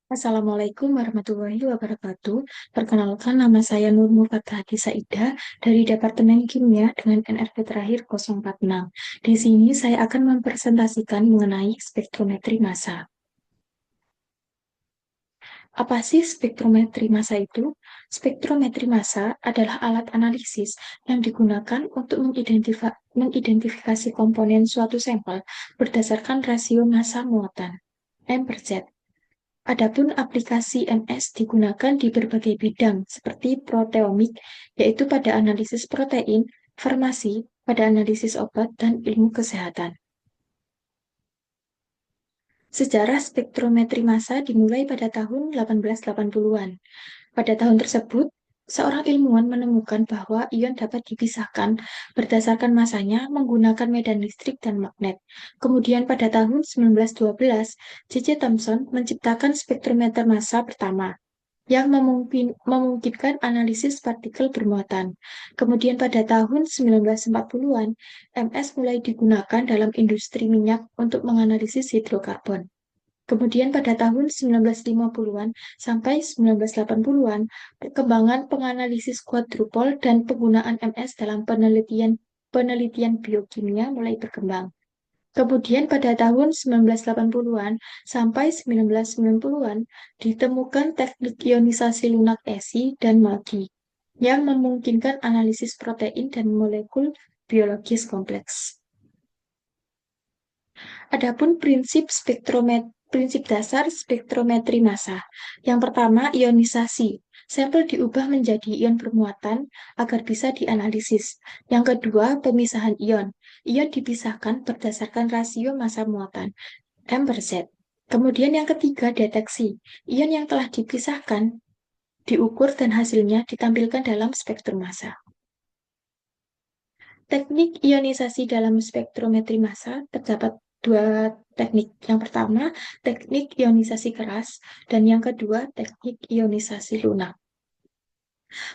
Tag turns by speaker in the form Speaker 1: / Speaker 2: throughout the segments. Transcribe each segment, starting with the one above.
Speaker 1: Assalamualaikum warahmatullahi wabarakatuh. Perkenalkan, nama saya Nur Mufatahati Saidah dari Departemen Kimia dengan NRP terakhir 046. Di sini saya akan mempresentasikan mengenai spektrometri massa. Apa sih spektrometri massa itu? Spektrometri massa adalah alat analisis yang digunakan untuk mengidentifikasi komponen suatu sampel berdasarkan rasio massa muatan, M per Z. Adapun aplikasi MS digunakan di berbagai bidang seperti proteomik, yaitu pada analisis protein, farmasi, pada analisis obat, dan ilmu kesehatan. Sejarah spektrometri massa dimulai pada tahun 1880-an. Pada tahun tersebut, seorang ilmuwan menemukan bahwa ion dapat dipisahkan berdasarkan masanya menggunakan medan listrik dan magnet. Kemudian pada tahun 1912, J.J. Thomson menciptakan spektrometer massa pertama yang memungkinkan analisis partikel bermuatan. Kemudian pada tahun 1940-an, MS mulai digunakan dalam industri minyak untuk menganalisis hidrokarbon. Kemudian pada tahun 1950-an sampai 1980-an, perkembangan penganalisis kuadrupol dan penggunaan MS dalam penelitian biokimia mulai berkembang. Kemudian pada tahun 1980-an sampai 1990-an ditemukan teknik ionisasi lunak Esi dan Magi yang memungkinkan analisis protein dan molekul biologis kompleks. Adapun prinsip dasar spektrometri massa. Yang pertama, ionisasi. Sampel diubah menjadi ion bermuatan agar bisa dianalisis. Yang kedua, pemisahan ion. Ion dipisahkan berdasarkan rasio massa muatan, M per Z. Kemudian yang ketiga, deteksi. Ion yang telah dipisahkan diukur dan hasilnya ditampilkan dalam spektrum massa. Teknik ionisasi dalam spektrometri massa terdapat dua teknik. Yang pertama, teknik ionisasi keras, dan yang kedua, teknik ionisasi lunak.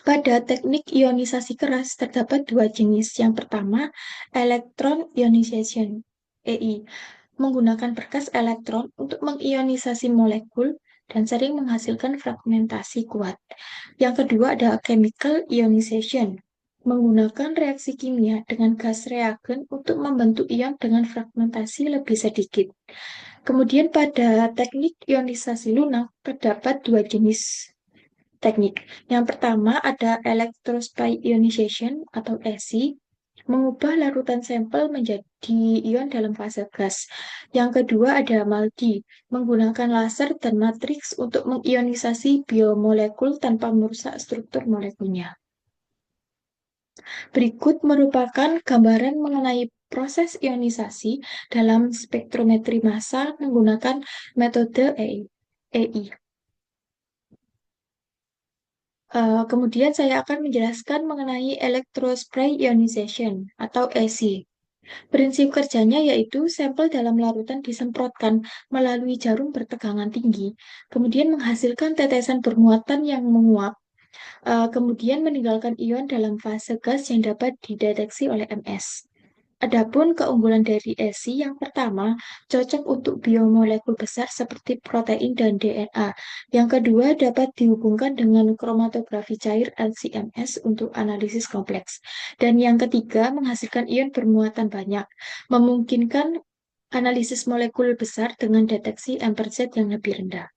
Speaker 1: Pada teknik ionisasi keras terdapat dua jenis. Yang pertama, electron ionization, EI, menggunakan berkas elektron untuk mengionisasi molekul dan sering menghasilkan fragmentasi kuat. Yang kedua ada chemical ionization, menggunakan reaksi kimia dengan gas reagen untuk membentuk ion dengan fragmentasi lebih sedikit. Kemudian pada teknik ionisasi lunak terdapat dua jenis teknik. Yang pertama ada electrospray ionization atau ESI, mengubah larutan sampel menjadi ion dalam fase gas. Yang kedua ada MALDI, menggunakan laser dan matriks untuk mengionisasi biomolekul tanpa merusak struktur molekulnya. Berikut merupakan gambaran mengenai proses ionisasi dalam spektrometri massa menggunakan metode EI. Kemudian saya akan menjelaskan mengenai electrospray ionization atau ESI. Prinsip kerjanya yaitu sampel dalam larutan disemprotkan melalui jarum bertegangan tinggi, kemudian menghasilkan tetesan bermuatan yang menguap, kemudian meninggalkan ion dalam fase gas yang dapat dideteksi oleh MS. Adapun keunggulan dari ESI yang pertama, cocok untuk biomolekul besar seperti protein dan DNA. Yang kedua, dapat dihubungkan dengan kromatografi cair LC-MS untuk analisis kompleks. Dan yang ketiga, menghasilkan ion bermuatan banyak, memungkinkan analisis molekul besar dengan deteksi M/Z yang lebih rendah.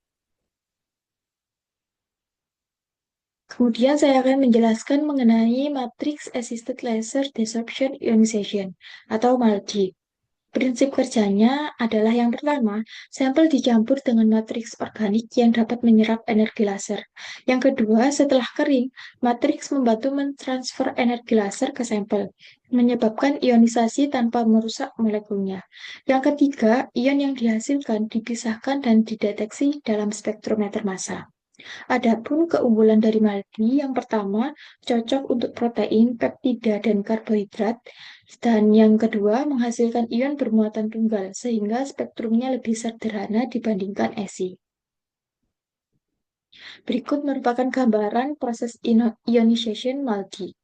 Speaker 1: Kemudian saya akan menjelaskan mengenai Matrix Assisted Laser Desorption Ionization atau MALDI. Prinsip kerjanya adalah yang pertama, sampel dicampur dengan matriks organik yang dapat menyerap energi laser. Yang kedua, setelah kering, matriks membantu mentransfer energi laser ke sampel, menyebabkan ionisasi tanpa merusak molekulnya. Yang ketiga, ion yang dihasilkan dipisahkan dan dideteksi dalam spektrometer massa. Adapun keunggulan dari Maldi yang pertama cocok untuk protein, peptida, dan karbohidrat, dan yang kedua menghasilkan ion bermuatan tunggal sehingga spektrumnya lebih sederhana dibandingkan ESI. Berikut merupakan gambaran proses ionization Maldi.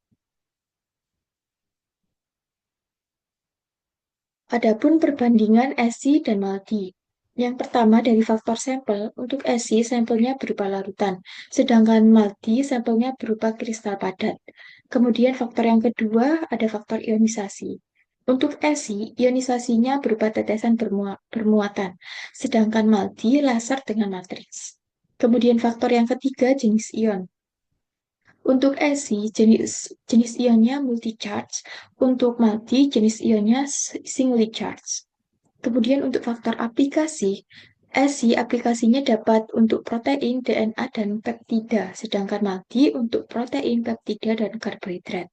Speaker 1: Adapun perbandingan ESI dan Maldi. Yang pertama dari faktor sampel, untuk Esi sampelnya berupa larutan, sedangkan Malti sampelnya berupa kristal padat. Kemudian faktor yang kedua ada faktor ionisasi. Untuk Esi, ionisasinya berupa tetesan bermuatan, sedangkan Malti laser dengan matriks. Kemudian faktor yang ketiga jenis ion. Untuk Esi, jenis ionnya multi-charge. Untuk Malti, jenis ionnya singly charge. Kemudian untuk faktor aplikasi, ESI aplikasinya dapat untuk protein, DNA, dan peptida, sedangkan MALDI untuk protein, peptida, dan karbohidrat.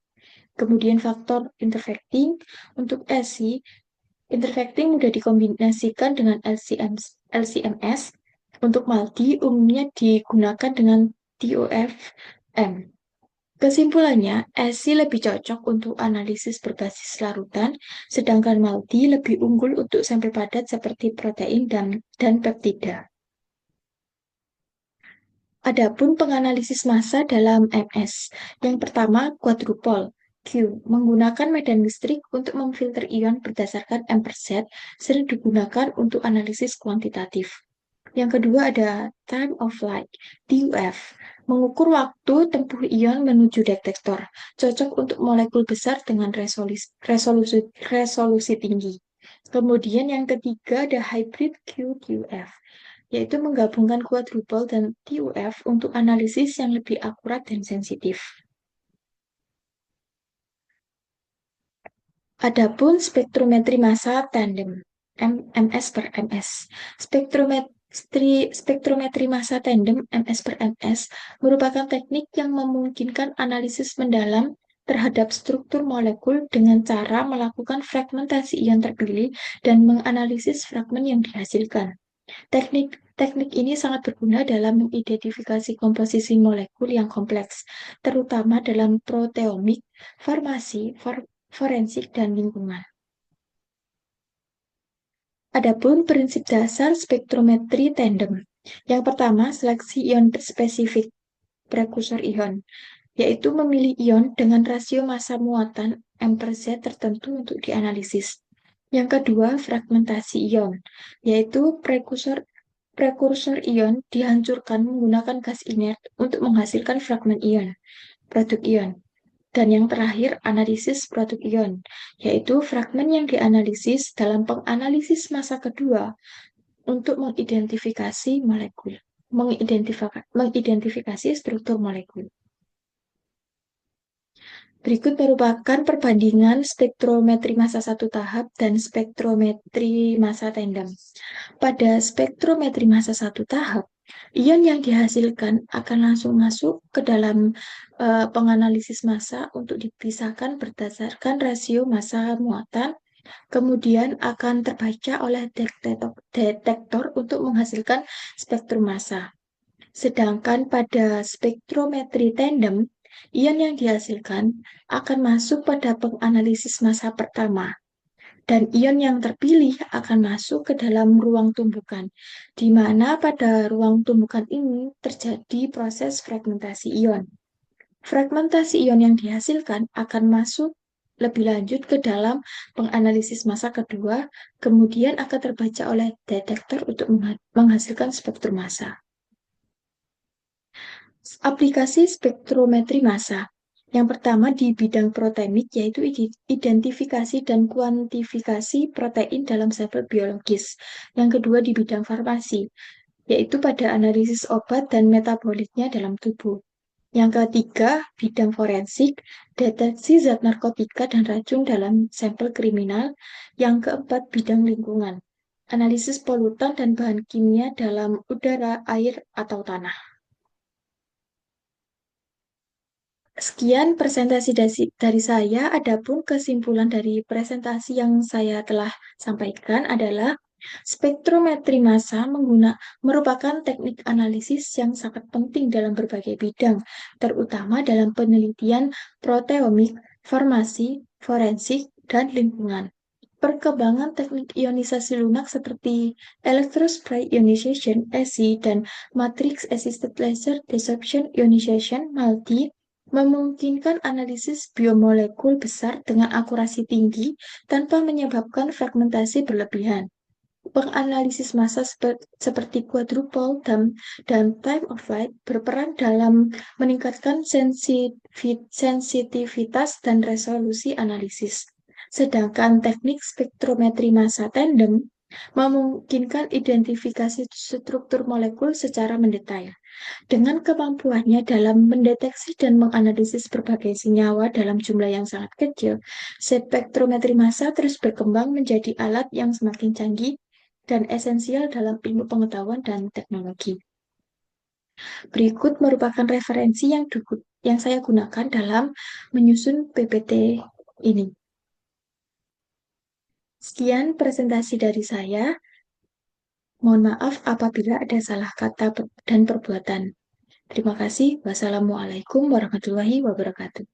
Speaker 1: Kemudian faktor interfacting, untuk ESI, interfacting mudah dikombinasikan dengan LCMS. Untuk MALDI umumnya digunakan dengan TOFM. Kesimpulannya, ESI lebih cocok untuk analisis berbasis larutan, sedangkan MALDI lebih unggul untuk sampel padat seperti protein dan peptida. Adapun penganalisis massa dalam MS. Yang pertama, quadrupole. Q. Menggunakan medan listrik untuk memfilter ion berdasarkan ampersand sering digunakan untuk analisis kuantitatif. Yang kedua ada time of flight, TUF, mengukur waktu tempuh ion menuju detektor, cocok untuk molekul besar dengan resolusi tinggi. Kemudian yang ketiga ada hybrid QQF, yaitu menggabungkan quadruple dan TUF untuk analisis yang lebih akurat dan sensitif. Adapun spektrometri massa tandem MS per MS. Spektrometri massa tandem MS per MS merupakan teknik yang memungkinkan analisis mendalam terhadap struktur molekul dengan cara melakukan fragmentasi ion terpilih dan menganalisis fragmen yang dihasilkan. Teknik ini sangat berguna dalam mengidentifikasi komposisi molekul yang kompleks, terutama dalam proteomik, farmasi, forensik, dan lingkungan. Adapun prinsip dasar spektrometri tandem. Yang pertama, seleksi ion spesifik, prekursor ion, yaitu memilih ion dengan rasio massa muatan M/Z tertentu untuk dianalisis. Yang kedua, fragmentasi ion, yaitu prekursor ion dihancurkan menggunakan gas inert untuk menghasilkan fragmen ion, produk ion. Dan yang terakhir, analisis produk ion, yaitu fragmen yang dianalisis dalam penganalisis massa kedua untuk mengidentifikasi molekul, mengidentifikasi struktur molekul. Berikut merupakan perbandingan spektrometri massa satu tahap dan spektrometri massa tandem. Pada spektrometri massa satu tahap, ion yang dihasilkan akan langsung masuk ke dalam penganalisis massa untuk dipisahkan berdasarkan rasio massa muatan, kemudian akan terbaca oleh detektor untuk menghasilkan spektrum massa. Sedangkan pada spektrometri tandem, ion yang dihasilkan akan masuk pada penganalisis massa pertama, dan ion yang terpilih akan masuk ke dalam ruang tumbukan, di mana pada ruang tumbukan ini terjadi proses fragmentasi ion. Fragmentasi ion yang dihasilkan akan masuk lebih lanjut ke dalam penganalisis massa kedua, kemudian akan terbaca oleh detektor untuk menghasilkan spektrum massa. Aplikasi spektrometri massa. Yang pertama di bidang proteinik, yaitu identifikasi dan kuantifikasi protein dalam sampel biologis. Yang kedua di bidang farmasi, yaitu pada analisis obat dan metabolitnya dalam tubuh. Yang ketiga, bidang forensik, deteksi zat narkotika dan racun dalam sampel kriminal. Yang keempat, bidang lingkungan, analisis polutan dan bahan kimia dalam udara, air, atau tanah. Sekian presentasi dari saya. Adapun kesimpulan dari presentasi yang saya telah sampaikan adalah spektrometri massa merupakan teknik analisis yang sangat penting dalam berbagai bidang, terutama dalam penelitian proteomik, farmasi, forensik, dan lingkungan. Perkembangan teknik ionisasi lunak seperti electrospray ionization (ESI) dan matrix assisted laser desorption ionization (MALDI) memungkinkan analisis biomolekul besar dengan akurasi tinggi tanpa menyebabkan fragmentasi berlebihan. penganalisis massa seperti quadruple dan time of flight berperan dalam meningkatkan sensitivitas dan resolusi analisis. Sedangkan teknik spektrometri massa tandem memungkinkan identifikasi struktur molekul secara mendetail. Dengan kemampuannya dalam mendeteksi dan menganalisis berbagai senyawa dalam jumlah yang sangat kecil, spektrometri massa terus berkembang menjadi alat yang semakin canggih dan esensial dalam ilmu pengetahuan dan teknologi. Berikut merupakan referensi yang saya gunakan dalam menyusun PPT ini. Sekian presentasi dari saya. Mohon maaf apabila ada salah kata dan perbuatan. Terima kasih. Wassalamualaikum warahmatullahi wabarakatuh.